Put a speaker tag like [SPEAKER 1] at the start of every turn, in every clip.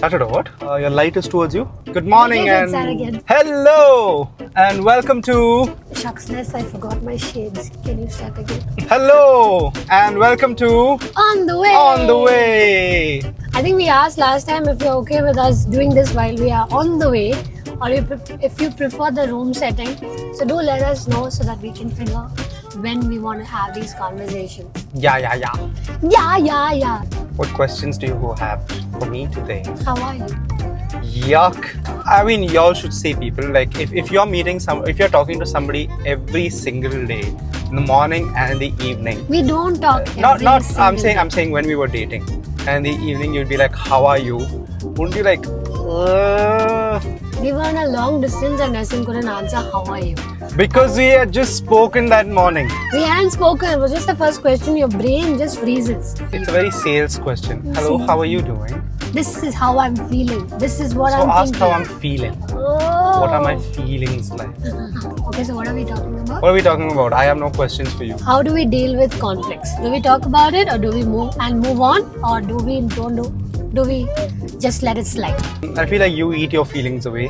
[SPEAKER 1] Started or what? Your light is towards you. Good morning
[SPEAKER 2] Again,
[SPEAKER 1] and hello and welcome to.
[SPEAKER 2] Shucksness, I forgot my shades. Can you start again?
[SPEAKER 1] Hello and welcome to.
[SPEAKER 2] On the way.
[SPEAKER 1] On the way.
[SPEAKER 2] I think we asked last time if you're okay with us doing this while we are on the way, or if you prefer the room setting. So do let us know so that we can figure when we want to have these conversations.
[SPEAKER 1] Yeah.
[SPEAKER 2] Yeah.
[SPEAKER 1] What questions do you have for me today?
[SPEAKER 2] How are you?
[SPEAKER 1] Yuck. I mean, y'all should say people like if you're if you're talking to somebody every single day, in the morning and in the evening.
[SPEAKER 2] We don't talk.
[SPEAKER 1] Not. I'm
[SPEAKER 2] day.
[SPEAKER 1] saying when we were dating, and in the evening you'd be like, "How are you?" Wouldn't you like?
[SPEAKER 2] We were on a long distance and Nessin couldn't answer how are you.
[SPEAKER 1] Because we had just spoken that morning.
[SPEAKER 2] We hadn't spoken. It was just the first question. Your brain just freezes.
[SPEAKER 1] It's a very sales question. Hello, how are you doing?
[SPEAKER 2] This is how I'm feeling. This is what I'm
[SPEAKER 1] thinking. So ask how I'm feeling.
[SPEAKER 2] Oh.
[SPEAKER 1] What are my feelings like?
[SPEAKER 2] Okay, so what are we talking about?
[SPEAKER 1] What are we talking about? I have no questions for you.
[SPEAKER 2] How do we deal with conflicts? Do we talk about it, or do we move on, or do we just let it slide?
[SPEAKER 1] I feel like you eat your feelings away.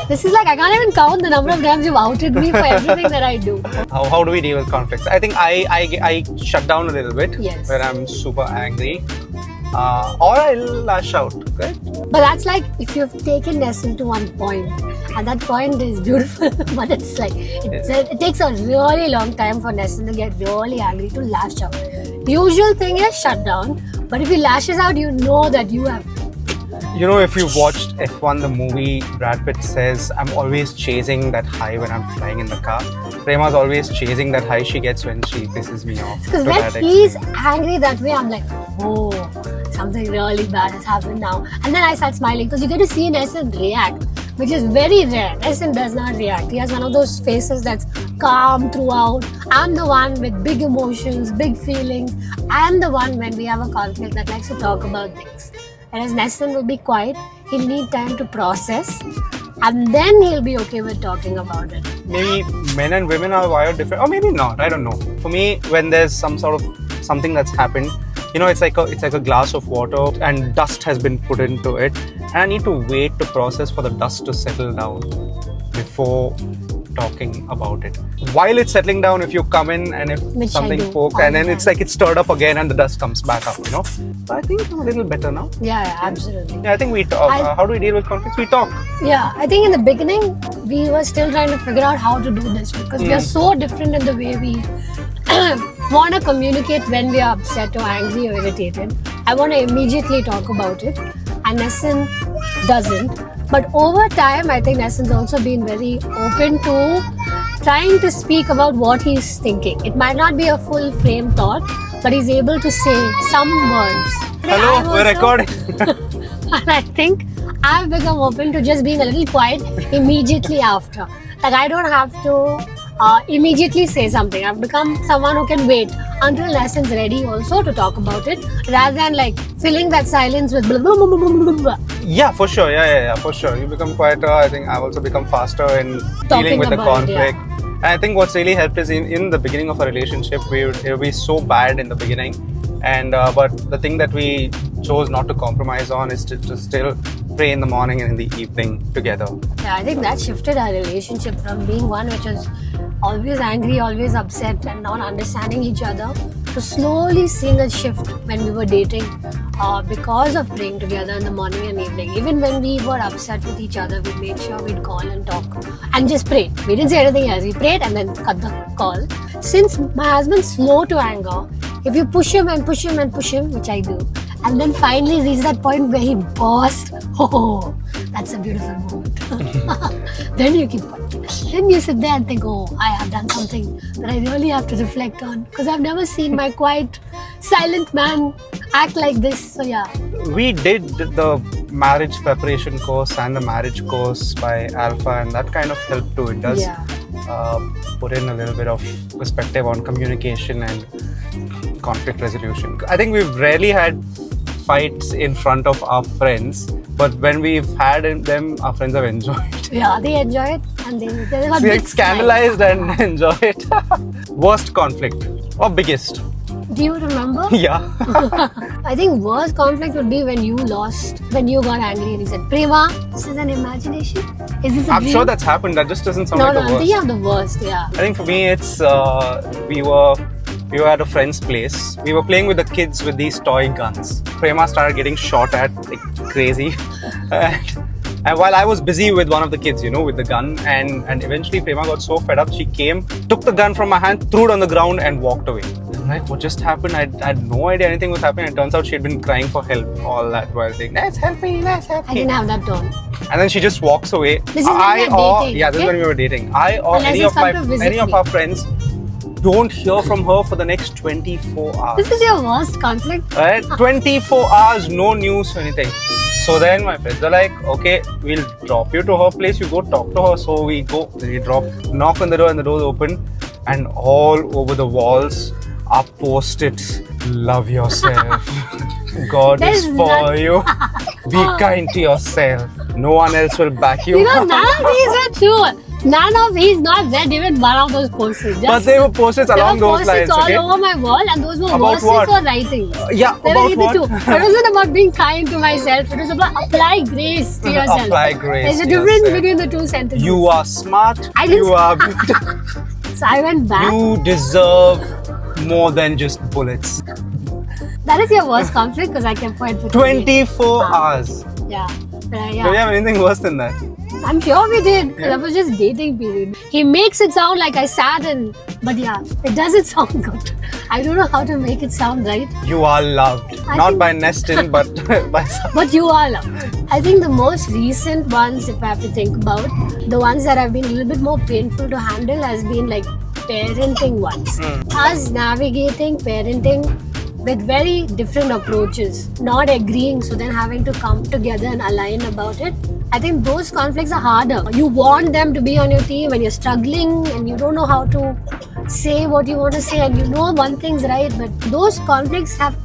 [SPEAKER 2] This is like, I can't even count the number of times you've outed me for everything that I do.
[SPEAKER 1] How do we deal with conflicts? I think I shut down a little bit.
[SPEAKER 2] Yes.
[SPEAKER 1] When I'm super angry. Or I'll lash out, right?
[SPEAKER 2] But that's like if you've taken Nessin to one point, and that point is beautiful, but it's like it takes a really long time for Nessin to get really angry to lash out. Usual thing is shut down, but if he lashes out, you know that you have.
[SPEAKER 1] You know, if you watched F1, the movie, Brad Pitt says, I'm always chasing that high when I'm flying in the car. Prema's always chasing that high she gets when she pisses me off.
[SPEAKER 2] Because when he's angry that way, I'm like, oh, something really bad has happened now. And then I start smiling because you get to see Nessin react, which is very rare. Nessin does not react. He has one of those faces that's calm throughout. I'm the one with big emotions, big feelings. I'm the one when we have a conflict that likes to talk about things. Whereas Nessin will be quiet, he'll need time to process, and then he'll be okay with talking about it.
[SPEAKER 1] Maybe men and women are wired different, or maybe not, I don't know. For me, when there's some sort of something that's happened, you know, it's like a glass of water and dust has been put into it, and I need to wait to process for the dust to settle down before talking about it. While it's settling down, if you come in and if
[SPEAKER 2] Which
[SPEAKER 1] something poked and then it's like it's stirred up again and the dust comes back up, you know. So I think I'm a little better now.
[SPEAKER 2] Yeah, absolutely.
[SPEAKER 1] Yeah, I think we talk. How do we deal with conflicts? We talk.
[SPEAKER 2] Yeah, I think in the beginning, we were still trying to figure out how to do this because we are so different in the way we want to communicate when we are upset or angry or irritated. I want to immediately talk about it, and Nessin doesn't. But over time, I think Nessin's also been very open to trying to speak about what he's thinking. It might not be a full frame thought, but he's able to say some words.
[SPEAKER 1] Hello, we're recording.
[SPEAKER 2] And I think I've become open to just being a little quiet immediately after. Like I don't have to immediately say something. I've become someone who can wait until Nessin's ready also to talk about it, rather than like filling that silence with blah, blah, blah, blah, blah, blah.
[SPEAKER 1] Yeah, for sure. Yeah, for sure. You become quieter. I think I've also become faster in dealing with the conflict. And I think what's really helped is in the beginning of a relationship, it would be so bad in the beginning. And but the thing that we chose not to compromise on is to still pray in the morning and in the evening together.
[SPEAKER 2] Yeah, I think that shifted our relationship from being one which was always angry, always upset and not understanding each other, to slowly seeing a shift when we were dating because of praying together in the morning and evening. Even when we were upset with each other, we made sure we'd call and talk and just pray. We didn't say anything else. We prayed and then cut the call. Since my husband's slow to anger, if you push him and push him and push him, which I do, and then finally reach that point where he burst, oh, that's a beautiful moment. Then you keep quiet. Then you sit there and think, oh, I have done something that I really have to reflect on, because I've never seen my quiet, silent man act like this. So yeah.
[SPEAKER 1] We did the marriage preparation course and the marriage course by Alpha, and that kind of helped too. It does put in a little bit of perspective on communication and conflict resolution. I think we've rarely had fights in front of our friends, but when we've had them, our friends have enjoyed.
[SPEAKER 2] Yeah, they enjoy it and they got
[SPEAKER 1] They get scandalized and enjoy it. Worst conflict or biggest?
[SPEAKER 2] Do you remember?
[SPEAKER 1] Yeah.
[SPEAKER 2] I think worst conflict would be when you got angry and you said, Prema, this is an imagination? Is this a
[SPEAKER 1] I'm
[SPEAKER 2] dream?
[SPEAKER 1] sure that's happened. That just doesn't sound
[SPEAKER 2] No,
[SPEAKER 1] like
[SPEAKER 2] no,
[SPEAKER 1] the
[SPEAKER 2] I'm
[SPEAKER 1] worst.
[SPEAKER 2] thinking of the worst, yeah.
[SPEAKER 1] I think for me, it's we were at a friend's place. We were playing with the kids with these toy guns. Prema started getting shot at like crazy, and while I was busy with one of the kids, with the gun, and eventually Prema got so fed up, she came, took the gun from my hand, threw it on the ground, and walked away. I'm like, what just happened? I had no idea anything was happening. It turns out she had been crying for help all that while saying, "Let's help me, let's help
[SPEAKER 2] I
[SPEAKER 1] me."
[SPEAKER 2] didn't have that tone.
[SPEAKER 1] And then she just walks away.
[SPEAKER 2] This is when we were dating,
[SPEAKER 1] Yeah, this is
[SPEAKER 2] okay?
[SPEAKER 1] when we were dating. I or
[SPEAKER 2] Unless
[SPEAKER 1] any
[SPEAKER 2] it's
[SPEAKER 1] of
[SPEAKER 2] come to visit
[SPEAKER 1] any of
[SPEAKER 2] me.
[SPEAKER 1] our friends don't hear from her for the next 24 hours.
[SPEAKER 2] This is your worst conflict?
[SPEAKER 1] Right? 24 hours, no news or anything. So then my friends are like, okay, we'll drop you to her place. You go talk to her. So we go, we drop, knock on the door, and the door's open, and all over the walls are post-its. Love yourself. God
[SPEAKER 2] There's
[SPEAKER 1] is for
[SPEAKER 2] none-
[SPEAKER 1] you. Be kind to yourself. No one else will back you.
[SPEAKER 2] Because none of these are true. He's not read even one of those posters.
[SPEAKER 1] But they were post-its
[SPEAKER 2] There
[SPEAKER 1] along
[SPEAKER 2] were
[SPEAKER 1] those lines.
[SPEAKER 2] post-its all
[SPEAKER 1] Okay?
[SPEAKER 2] over my wall, and those were
[SPEAKER 1] About
[SPEAKER 2] verses
[SPEAKER 1] what?
[SPEAKER 2] or writings.
[SPEAKER 1] Yeah,
[SPEAKER 2] They were
[SPEAKER 1] about
[SPEAKER 2] either
[SPEAKER 1] what?
[SPEAKER 2] two. It wasn't about being kind to myself. It was about apply grace to yourself.
[SPEAKER 1] Apply grace
[SPEAKER 2] There's a
[SPEAKER 1] to
[SPEAKER 2] difference
[SPEAKER 1] yourself.
[SPEAKER 2] between the two sentences.
[SPEAKER 1] You are smart.
[SPEAKER 2] I didn't-
[SPEAKER 1] You are beautiful.
[SPEAKER 2] So I went back.
[SPEAKER 1] You deserve more than just bullets.
[SPEAKER 2] That is your worst conflict because I kept quiet for
[SPEAKER 1] 24 hours.
[SPEAKER 2] Yeah.
[SPEAKER 1] Do you have anything worse than that?
[SPEAKER 2] I'm sure we did. That was just dating period. He makes it sound like I sat and, but yeah, it doesn't sound good. I don't know how to make it sound right.
[SPEAKER 1] You are loved.
[SPEAKER 2] I
[SPEAKER 1] Not
[SPEAKER 2] think-
[SPEAKER 1] by Nestin, but by some.
[SPEAKER 2] But you are loved. I think the most recent ones, if I have to think about, the ones that have been a little bit more painful to handle has been like parenting ones. Us navigating parenting with very different approaches, not agreeing, so then having to come together and align about it. I think those conflicts are harder. You want them to be on your team when you're struggling and you don't know how to say what you want to say, and you know one thing's right, but those conflicts have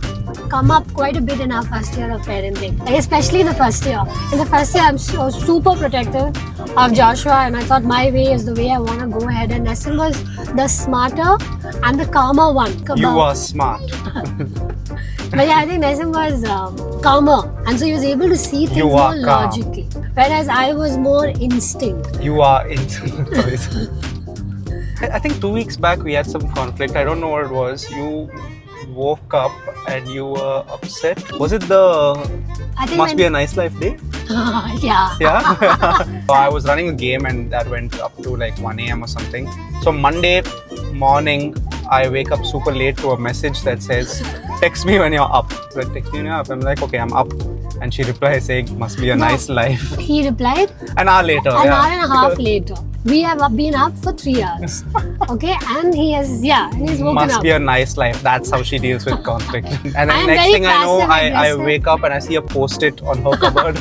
[SPEAKER 2] come up quite a bit in our first year of parenting, like especially the first year. In the first year, I'm so super protective of Joshua, and I thought my way is the way I want to go ahead, and Nestin was the smarter and the calmer one.
[SPEAKER 1] You are smart.
[SPEAKER 2] But yeah, I think Nestin was calmer, and so he was able to see things
[SPEAKER 1] You
[SPEAKER 2] more
[SPEAKER 1] are calm.
[SPEAKER 2] logically, whereas I was more instinct.
[SPEAKER 1] You are in. I think 2 weeks back we had some conflict. I don't know what it was. You woke up and you were upset. Was it the
[SPEAKER 2] I think
[SPEAKER 1] Must Be a Nice Life day?
[SPEAKER 2] yeah.
[SPEAKER 1] Yeah. So I was running a game and that went up to like 1 a.m. or something. So Monday morning, I wake up super late to a message that says, text me when you're up. So I text me when you're up. I'm like, okay, I'm up. And she replies saying, must be a
[SPEAKER 2] No.
[SPEAKER 1] nice life.
[SPEAKER 2] He replied
[SPEAKER 1] An hour later.
[SPEAKER 2] an
[SPEAKER 1] yeah.
[SPEAKER 2] hour and a half later. We have been up for 3 hours. Okay, and he has, and he's woken
[SPEAKER 1] Must
[SPEAKER 2] up.
[SPEAKER 1] be a nice life. That's how she deals with conflict. And
[SPEAKER 2] I
[SPEAKER 1] then
[SPEAKER 2] am
[SPEAKER 1] next
[SPEAKER 2] very
[SPEAKER 1] thing I know, I
[SPEAKER 2] passive-aggressive.
[SPEAKER 1] wake up and I see a post-it on her cupboard.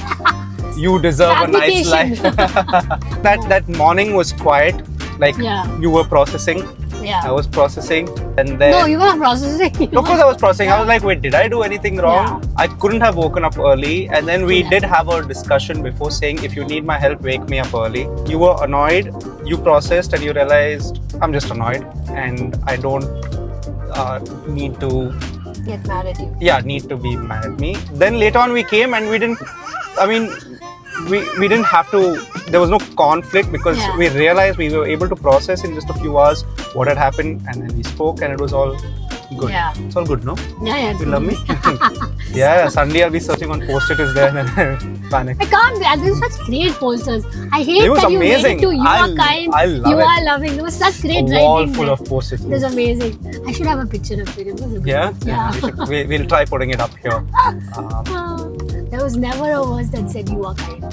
[SPEAKER 1] You deserve a nice life.
[SPEAKER 2] Fabrication.
[SPEAKER 1] that morning was quiet. Like
[SPEAKER 2] Yeah.
[SPEAKER 1] you were processing. I
[SPEAKER 2] Yeah.
[SPEAKER 1] was processing. And then
[SPEAKER 2] No, you were not processing.
[SPEAKER 1] of course I was processing. I was like, wait, did I do anything wrong? I couldn't have woken up early. And then we
[SPEAKER 2] Yeah.
[SPEAKER 1] did have a discussion before saying, if you need my help, wake me up early. You were annoyed. You processed and you realized, I'm just annoyed. And I don't need to,
[SPEAKER 2] Get mad at you.
[SPEAKER 1] need to be mad at me. Then later on we came and we didn't, we didn't have to, there was no conflict because
[SPEAKER 2] Yeah.
[SPEAKER 1] we realized we were able to process in just a few hours what had happened, and then we spoke and it was all good.
[SPEAKER 2] Yeah.
[SPEAKER 1] It's all good, no?
[SPEAKER 2] Yeah.
[SPEAKER 1] You love me? Yeah, suddenly I'll be searching on post-it is there and then panic.
[SPEAKER 2] I can't be. These are such great posters. I hate
[SPEAKER 1] It was
[SPEAKER 2] that you made
[SPEAKER 1] amazing.
[SPEAKER 2] it to you are kind,
[SPEAKER 1] I love
[SPEAKER 2] you
[SPEAKER 1] it.
[SPEAKER 2] are loving. There was such great
[SPEAKER 1] A wall
[SPEAKER 2] writing
[SPEAKER 1] full
[SPEAKER 2] there.
[SPEAKER 1] of post-its.
[SPEAKER 2] It was amazing. I should have a picture of it. It was a good
[SPEAKER 1] Yeah?
[SPEAKER 2] one. Yeah.
[SPEAKER 1] We'll try putting it up here.
[SPEAKER 2] There was never a verse that said you are kind.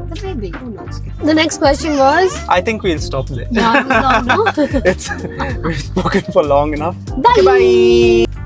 [SPEAKER 2] But maybe, who knows? The next question was,
[SPEAKER 1] I think we'll stop there.
[SPEAKER 2] yeah, it was long, no?
[SPEAKER 1] We've spoken for long enough.
[SPEAKER 2] Bye.
[SPEAKER 1] Okay, bye.